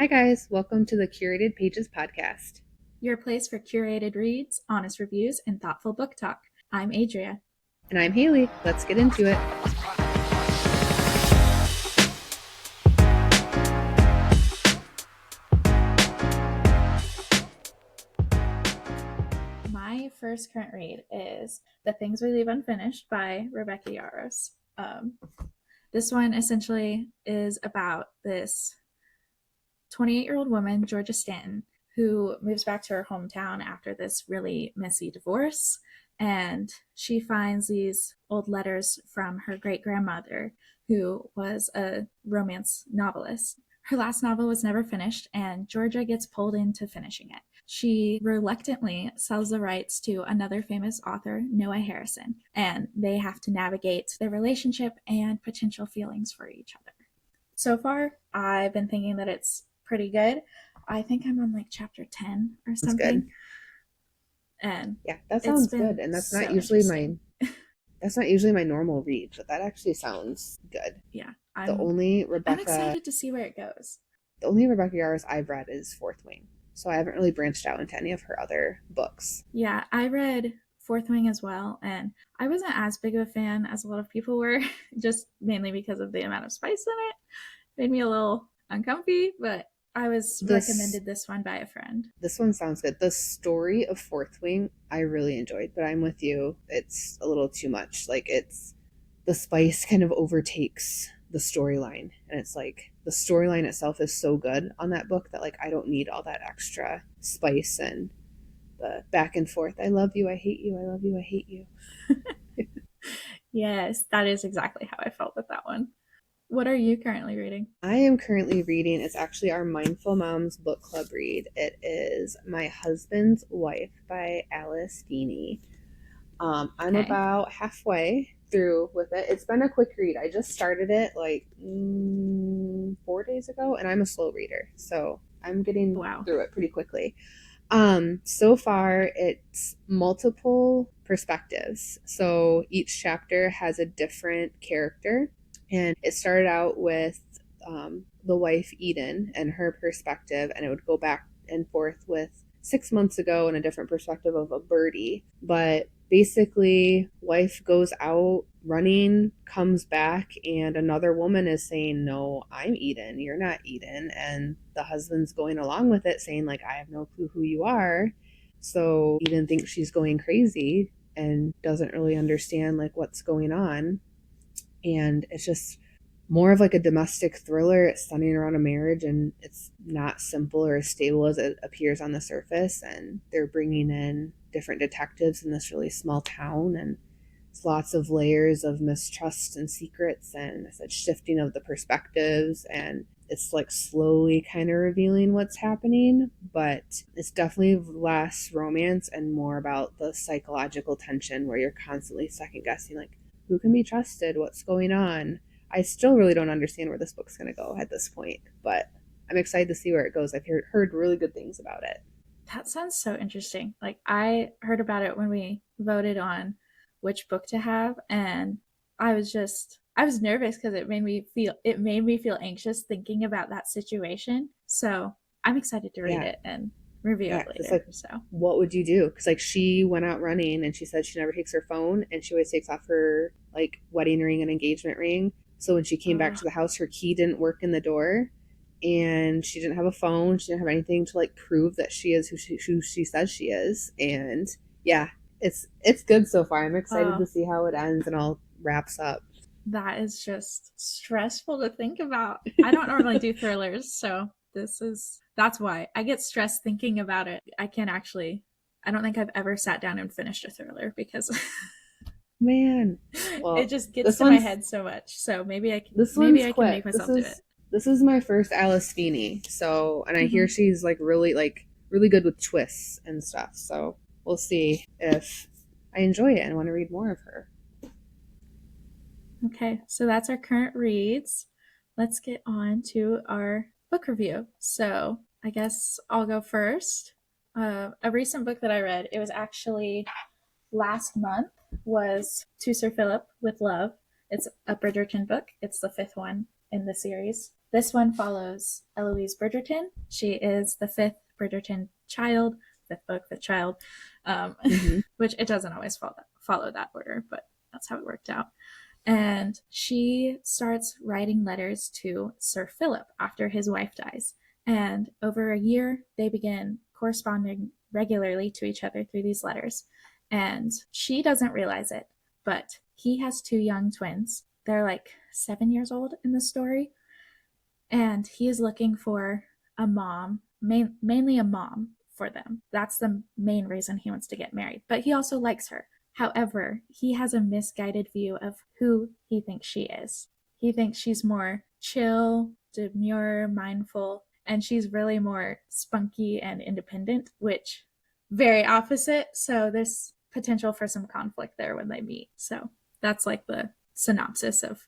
Hi guys, welcome to the Curated Pages Podcast. Your place for curated reads, honest reviews, and thoughtful book talk. I'm Adria. And I'm Haley. Let's get into it. My first current read is The Things We Leave Unfinished by Rebecca Yarros. This one essentially is about this 28-year-old woman, Georgia Stanton, who moves back to her hometown after this really messy divorce. And she finds these old letters from her great-grandmother, who was a romance novelist. Her last novel was never finished, and Georgia gets pulled into finishing it. She reluctantly sells the rights to another famous author, Noah Harrison, and they have to navigate their relationship and potential feelings for each other. So far, I've been thinking that it's pretty good. I think I'm on like chapter 10 or something. That's good. And yeah, that sounds good. And that's not usually my normal read, but that actually sounds good. Yeah. I'm excited to see where it goes. The only Rebecca Yarros I've read is Fourth Wing. So I haven't really branched out into any of her other books. Yeah, I read Fourth Wing as well, and I wasn't as big of a fan as a lot of people were, just mainly because of the amount of spice in it. Made me a little uncomfy, but I was recommended this one by a friend. This one sounds good. The story of Fourth Wing I really enjoyed, but I'm with you. It's a little too much. Like, the spice kind of overtakes the storyline, and it's like the storyline itself is so good on that book that like I don't need all that extra spice and the back and forth. I love you, I hate you, I love you, I hate you. Yes, that is exactly how I felt with that one. What are you currently reading? I am currently reading, it's actually our Mindful Moms book club read. It is My Husband's Wife by Alice Feeney. I'm about halfway through with it. It's been a quick read. I just started it like 4 days ago, and I'm a slow reader, so I'm getting through it pretty quickly. So far it's multiple perspectives. So each chapter has a different character, and it started out with the wife Eden and her perspective, and it would go back and forth with 6 months ago and a different perspective of a birdie. But basically, wife goes out running, comes back, and another woman is saying, no, I'm Eden, you're not Eden. And the husband's going along with it, saying, like, I have no clue who you are. So Eden thinks she's going crazy and doesn't really understand, like, what's going on. And it's just more of like a domestic thriller. It's centering around a marriage, and it's not simple or as stable as it appears on the surface. And they're bringing in different detectives in this really small town, and it's lots of layers of mistrust and secrets, and it's a shifting of the perspectives, and it's like slowly kind of revealing what's happening. But it's definitely less romance and more about the psychological tension where you're constantly second guessing, like, who can be trusted, what's going on. I still really don't understand where this book's going to go at this point, but I'm excited to see where it goes. I've heard really good things about it. That sounds so interesting. Like, I heard about it when we voted on which book to have, and I was nervous because it made me feel anxious thinking about that situation. So I'm excited to read it and review it later. It's like, so what would you do? Because like she went out running, and she said she never takes her phone, and she always takes off her like wedding ring and engagement ring. So when she came back to the house, her key didn't work in the door, and she didn't have a phone. She didn't have anything to like prove that she is who she says she is. And yeah, it's good so far. I'm excited to see how it ends and all wraps up. That is just stressful to think about. I don't normally do thrillers, so that's why I get stressed thinking about it. I don't think I've ever sat down and finished a thriller because man, well, it just gets to my head so much. So maybe I can make myself do it. This is my first Alice Feeney, so, and I hear she's like really good with twists and stuff. So we'll see if I enjoy it and want to read more of her. Okay, so that's our current reads. Let's get on to our book review. So I guess I'll go first. A recent book that I read, it was actually last month, was To Sir Phillip with Love. It's a Bridgerton book. It's the 5th one in the series. This one follows Eloise Bridgerton. She is the fifth Bridgerton child, fifth book, fifth child, which it doesn't always follow that order, but that's how it worked out. And she starts writing letters to Sir Phillip after his wife dies. And over a year, they begin corresponding regularly to each other through these letters. And she doesn't realize it, but he has two young twins. They're like 7 years old in the story. And he is looking for a mom, mainly a mom for them. That's the main reason he wants to get married. But he also likes her. However, he has a misguided view of who he thinks she is. He thinks she's more chill, demure, mindful, and she's really more spunky and independent, which very opposite. So there's potential for some conflict there when they meet. So that's like the synopsis of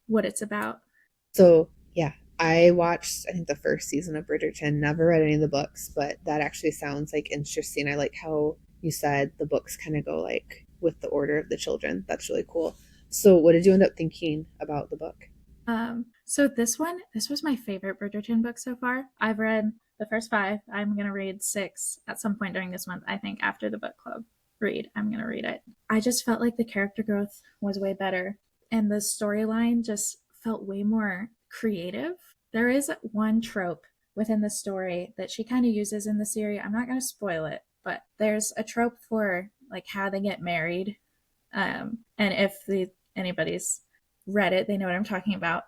what it's about. So yeah, I watched, I think, the first season of Bridgerton, never read any of the books, but that actually sounds like interesting. I like how you said the books kind of go like with the order of the children. That's really cool. So what did you end up thinking about the book? So this was my favorite Bridgerton book so far. I've read the first 5. I'm going to read 6 at some point during this month. I think after the book club read, I'm going to read it. I just felt like the character growth was way better. And the storyline just felt way more creative. There is one trope within the story that she kind of uses in the series. I'm not going to spoil it, but there's a trope for like how they get married. And if anybody's read it, they know what I'm talking about.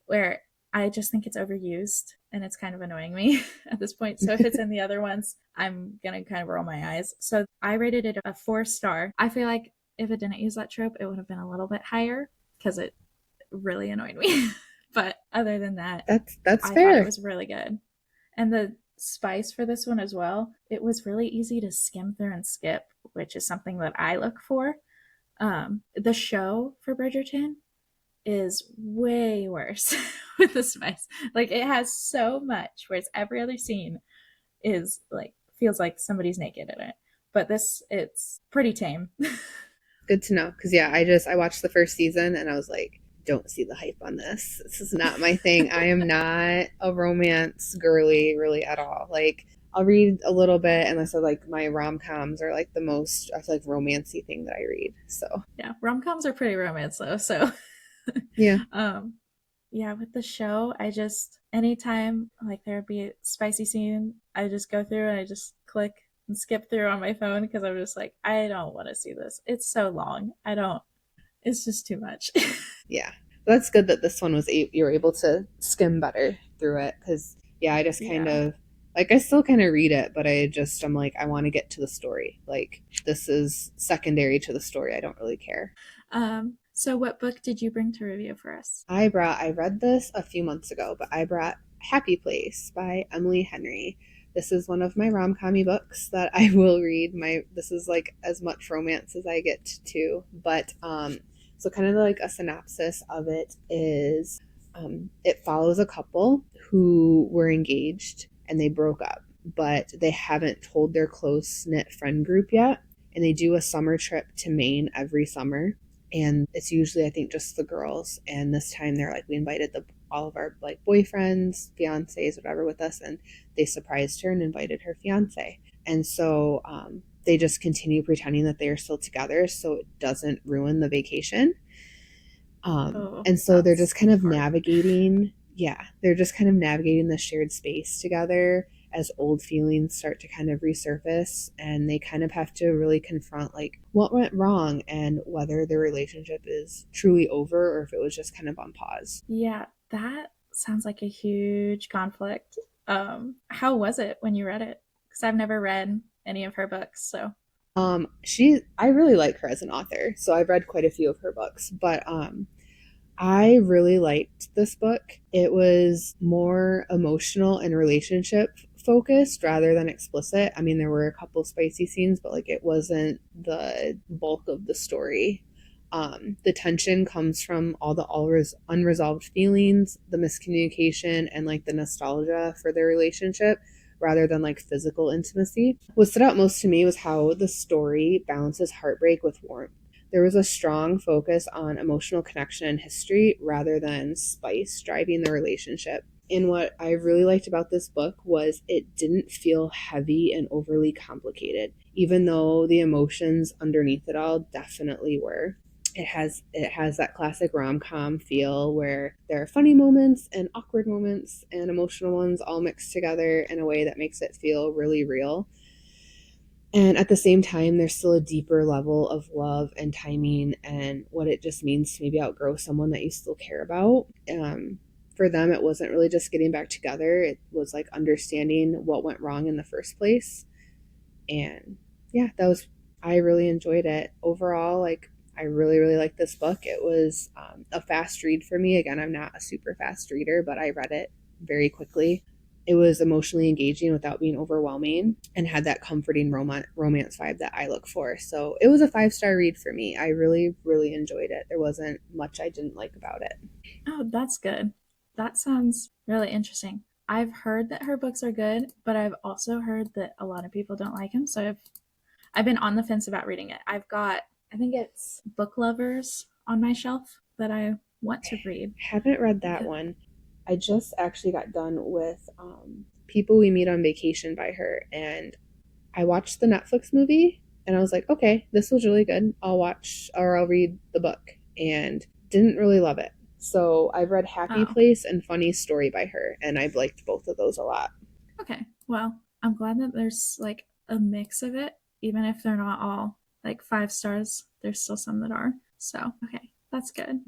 Where I just think it's overused and it's kind of annoying me at this point. So if it's in the other ones, I'm going to kind of roll my eyes. So I rated it a 4-star. I feel like if it didn't use that trope, it would have been a little bit higher because it really annoyed me. But other than that, that's I fair. thought it was really good. And the spice for this one as well, it was really easy to skim through and skip, which is something that I look for. The show for Bridgerton is way worse with the spice. Like it has so much, whereas every other scene is like feels like somebody's naked in it. But this, it's pretty tame. Good to know, because yeah, I watched the first season and I was like, don't see the hype on this. This is not my thing. I am not a romance girly really at all. Like I'll read a little bit unless I like my rom-coms are like the most I feel like romancy thing that I read. So yeah, rom-coms are pretty romance though. So yeah. Yeah, with the show, I just anytime like there'd be a spicy scene, I just go through and I just click and skip through on my phone because I'm just like, I don't want to see this. It's so long. It's just too much. Yeah. That's good that this one was you were able to skim better through it, because yeah, I just kind of like I still kind of read it, but I'm like I want to get to the story. Like this is secondary to the story. I don't really care. So what book did you bring to review for us? I read this a few months ago, but I brought Happy Place by Emily Henry. This is one of my rom-com books that I will read. This is like as much romance as I get to, but so kind of like a synopsis of it is it follows a couple who were engaged and they broke up, but they haven't told their close-knit friend group yet, and they do a summer trip to Maine every summer. And it's usually, I think, just the girls. And this time they're like, we invited all of our like boyfriends, fiancés, whatever with us. And they surprised her and invited her fiance. And so they just continue pretending that they are still together so it doesn't ruin the vacation. And so they're just kind of navigating. Yeah, they're just kind of navigating the shared space together as old feelings start to kind of resurface, and they kind of have to really confront like what went wrong and whether their relationship is truly over or if it was just kind of on pause. Yeah, that sounds like a huge conflict. How was it when you read it? Because I've never read any of her books, so I really like her as an author, so I've read quite a few of her books, but I really liked this book. It was more emotional and relationship focused rather than explicit. I mean, there were a couple spicy scenes, but like it wasn't the bulk of the story. The tension comes from all the unresolved feelings, the miscommunication, and like the nostalgia for their relationship rather than like physical intimacy. What stood out most to me was how the story balances heartbreak with warmth. There was a strong focus on emotional connection and history rather than spice driving the relationship. And what I really liked about this book was it didn't feel heavy and overly complicated, even though the emotions underneath it all definitely were. It has that classic rom-com feel where there are funny moments and awkward moments and emotional ones all mixed together in a way that makes it feel really real. And at the same time, there's still a deeper level of love and timing and what it just means to maybe outgrow someone that you still care about. For them, it wasn't really just getting back together. It was like understanding what went wrong in the first place. And yeah, I really enjoyed it. Overall, like, I really, really liked this book. It was a fast read for me. Again, I'm not a super fast reader, but I read it very quickly. It was emotionally engaging without being overwhelming and had that comforting romance vibe that I look for. So it was a 5-star read for me. I really, really enjoyed it. There wasn't much I didn't like about it. Oh, that's good. That sounds really interesting. I've heard that her books are good, but I've also heard that a lot of people don't like them. So I've been on the fence about reading it. I've got, I think it's Book Lovers on my shelf that I want to read. Haven't read that one. I just actually got done with People We Meet on Vacation by her, and I watched the Netflix movie, and I was like, okay, this was really good. I'll read the book, and didn't really love it. So I've read Happy Place and Funny Story by her, and I've liked both of those a lot. Okay, well, I'm glad that there's like a mix of it, even if they're not all like 5 stars. There's still some that are. So, okay, that's good.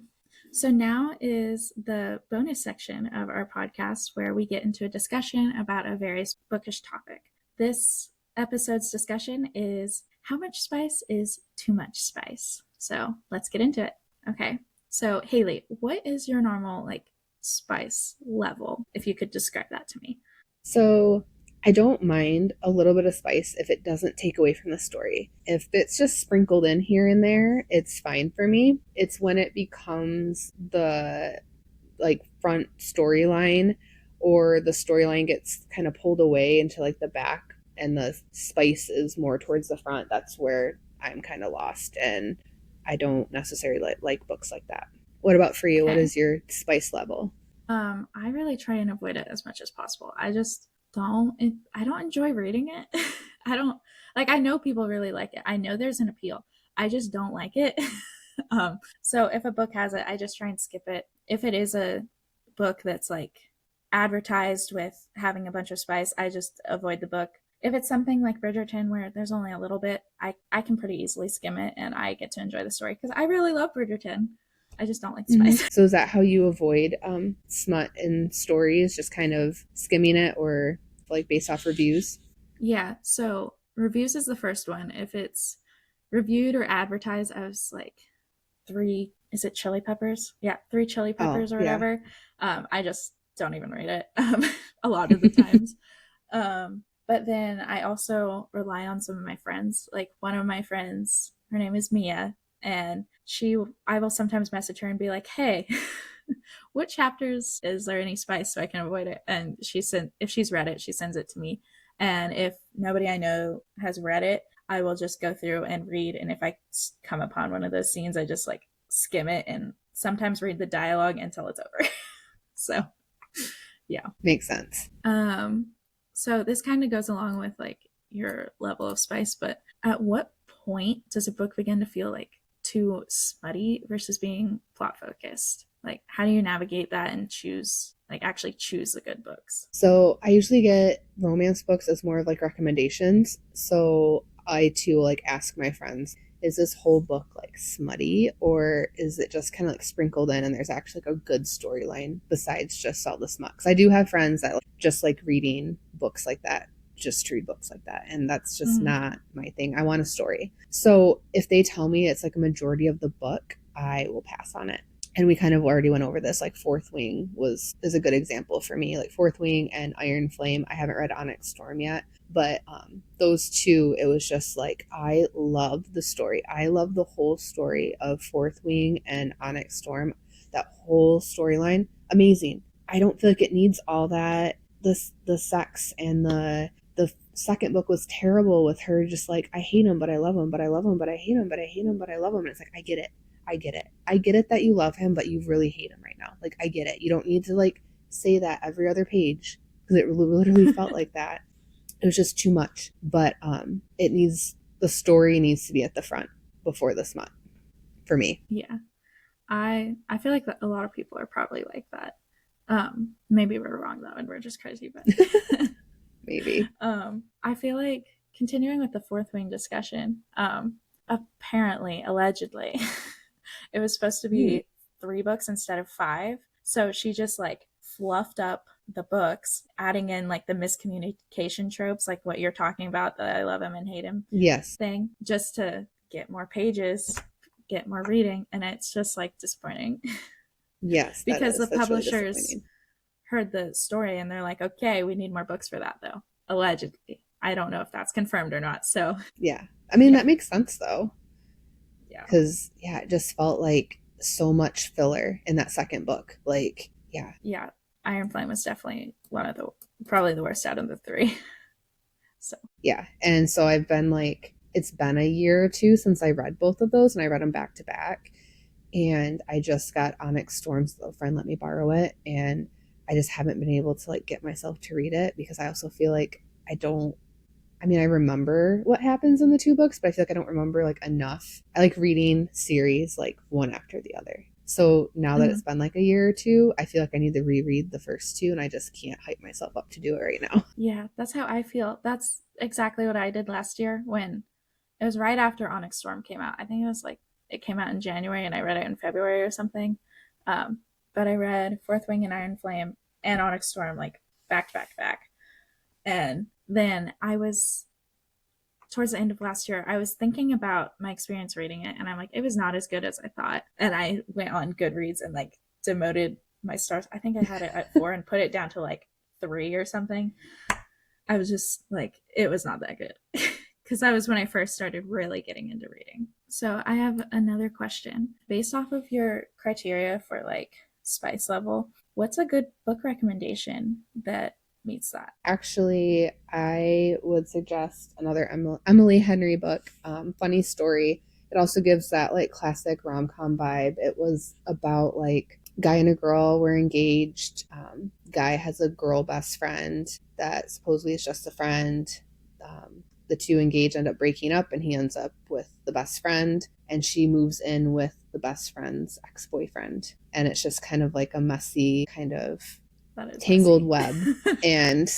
So now is the bonus section of our podcast where we get into a discussion about a various bookish topic. This episode's discussion is how much spice is too much spice. So let's get into it. Okay. So Haley, what is your normal like spice level, if you could describe that to me? So I don't mind a little bit of spice if it doesn't take away from the story. If it's just sprinkled in here and there, it's fine for me. It's when it becomes the like front storyline, or the storyline gets kind of pulled away into like the back and the spice is more towards the front. That's where I'm kind of lost, and I don't necessarily like books like that. What about for you? Okay. What is your spice level? I really try and avoid it as much as possible. I don't enjoy reading it. I know people really like it. I know there's an appeal. I just don't like it. So if a book has it, I just try and skip it. If it is a book that's like advertised with having a bunch of spice, I just avoid the book. If it's something like Bridgerton where there's only a little bit, I can pretty easily skim it and I get to enjoy the story because I really love Bridgerton. I just don't like spice. Mm-hmm. So is that how you avoid smut in stories, just kind of skimming it, or like based off reviews? Yeah, so reviews is the first one. If it's reviewed or advertised as like 3, is it chili peppers? Yeah, 3 chili peppers or whatever. Yeah. I just don't even read it a lot of the times. But then I also rely on some of my friends. Like one of my friends, her name is Mia, and I will sometimes message her and be like, hey, what chapters is there any spice so I can avoid it? And if she's read it, she sends it to me. And if nobody I know has read it, I will just go through and read. And if I come upon one of those scenes, I just like skim it and sometimes read the dialogue until it's over. So yeah. Makes sense. So this kind of goes along with like your level of spice, but at what point does a book begin to feel like too smutty versus being plot focused? Like, how do you navigate that and actually choose the good books? So I usually get romance books as more of like recommendations. So I too like ask my friends, is this whole book like smutty, or is it just kind of like sprinkled in and there's actually like a good storyline besides just all the smut? Because I do have friends that just like reading books like that, just to read books like that, and that's just not my thing. I want a story. So if they tell me it's like a majority of the book, I will pass on it. And we kind of already went over this, like Fourth Wing is a good example for me. Like Fourth Wing and Iron Flame. I haven't read Onyx Storm yet, but those two, it was just like, I love the story. I love the whole story of Fourth Wing and Onyx Storm. That whole storyline, amazing. I don't feel like it needs all that, the sex and the the second book was terrible with her just like, I hate him, but I love him, but I love him, but I hate him, but I hate him, but I love him. And it's like, I get it. I get it. I get it that you love him, but you really hate him right now. Like, I get it. You don't need to like say that every other page, because it literally felt like that. It was just too much. But the story needs to be at the front before the smut for me. Yeah. I feel like a lot of people are probably like that. Maybe we're wrong though, and we're just crazy, but maybe. I feel like continuing with the Fourth Wing discussion, apparently, allegedly, it was supposed to be 3 books instead of 5. So she just like fluffed up the books, adding in like the miscommunication tropes, like what you're talking about, the I love him and hate him thing, just to get more pages, get more reading. And it's just like disappointing. Yes. Because the publishers really heard the story and they're like, okay, we need more books for that though. Allegedly. I don't know if that's confirmed or not. So yeah. I mean, that makes sense though. Yeah. Because it just felt like so much filler in that second book. Like, yeah. Yeah. Iron Flame was definitely probably the worst out of the 3. So. Yeah. And so I've been like, it's been a year or 2 since I read both of those, and I read them back to back. And I just got Onyx Storm's, a friend let me borrow it, and I just haven't been able to like get myself to read it, because I also feel like I remember what happens in the 2 books, but I feel like I don't remember like enough. I like reading series like one after the other. So now that it's been like a year or 2, I feel like I need to reread the first 2, and I just can't hype myself up to do it right now. Yeah, that's how I feel. That's exactly what I did last year, when it was right after Onyx Storm came out. I think it was like, it came out in January and I read it in February or something. But I read Fourth Wing and Iron Flame and Onyx Storm like back. And then I was, towards the end of last year, I was thinking about my experience reading it, and I'm like, it was not as good as I thought. And I went on Goodreads and like demoted my stars. I think I had it at 4 and put it down to like 3 or something. I was just like, it was not that good. Because that was when I first started really getting into reading. So I have another question. Based off of your criteria for like spice level, what's a good book recommendation that meets that? Actually, I would suggest another Emily Henry book, Funny Story. It also gives that like classic rom-com vibe. It was about like guy and a girl were engaged. Guy has a girl best friend that supposedly is just a friend. The 2 engaged, end up breaking up, and he ends up with the best friend, and she moves in with the best friend's ex-boyfriend. And it's just kind of like a messy kind of tangled web. And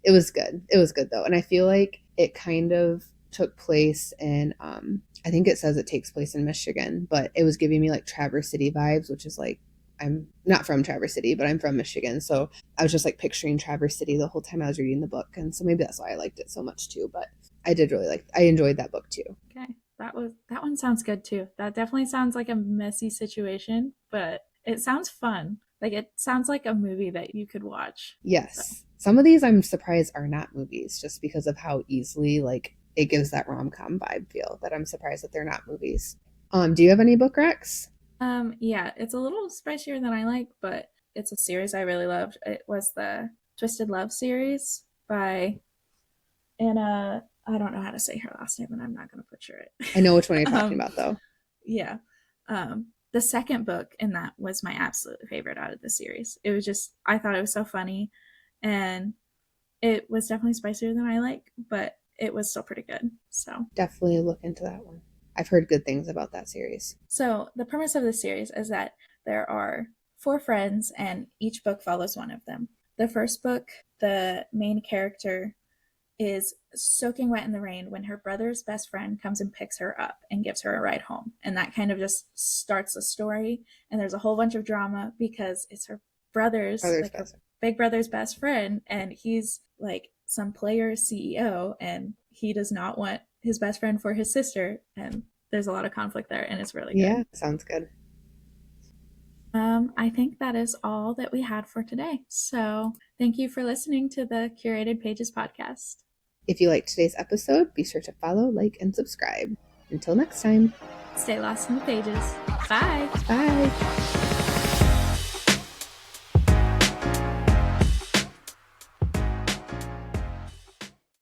it was good. It was good though. And I feel like it kind of took place in, I think it says it takes place in Michigan, but it was giving me like Traverse City vibes, which is like, I'm not from Traverse City, but I'm from Michigan. So I was just like picturing Traverse City the whole time I was reading the book. And so maybe that's why I liked it so much too. But I enjoyed that book too. Okay. That one sounds good too. That definitely sounds like a messy situation, but it sounds fun. Like, it sounds like a movie that you could watch. Yes. So. Some of these I'm surprised are not movies, just because of how easily like it gives that rom-com vibe feel, that I'm surprised that they're not movies. Do you have any book recs? Yeah, it's a little spicier than I like, but it's a series I really loved. It was the Twisted Love series by Anna. I don't know how to say her last name, and I'm not going to butcher it. I know which one you're talking about, though. Yeah. The second book in that was my absolute favorite out of the series. It was just, I thought it was so funny, and it was definitely spicier than I like, but it was still pretty good. So definitely look into that one. I've heard good things about that series. So the premise of the series is that there are 4 friends, and each book follows one of them. The first book, the main character is soaking wet in the rain when her brother's best friend comes and picks her up and gives her a ride home. And that kind of just starts the story. And there's a whole bunch of drama because it's her brother's like her big brother's best friend, and he's like some player CEO, and he does not want his best friend for his sister, and there's a lot of conflict there, and it's really good. Yeah, sounds good. I think that is all that we had for today. So thank you for listening to the Curated Pages Podcast. If you liked today's episode, be sure to follow, like, and subscribe. Until next time. Stay lost in the pages. Bye. Bye.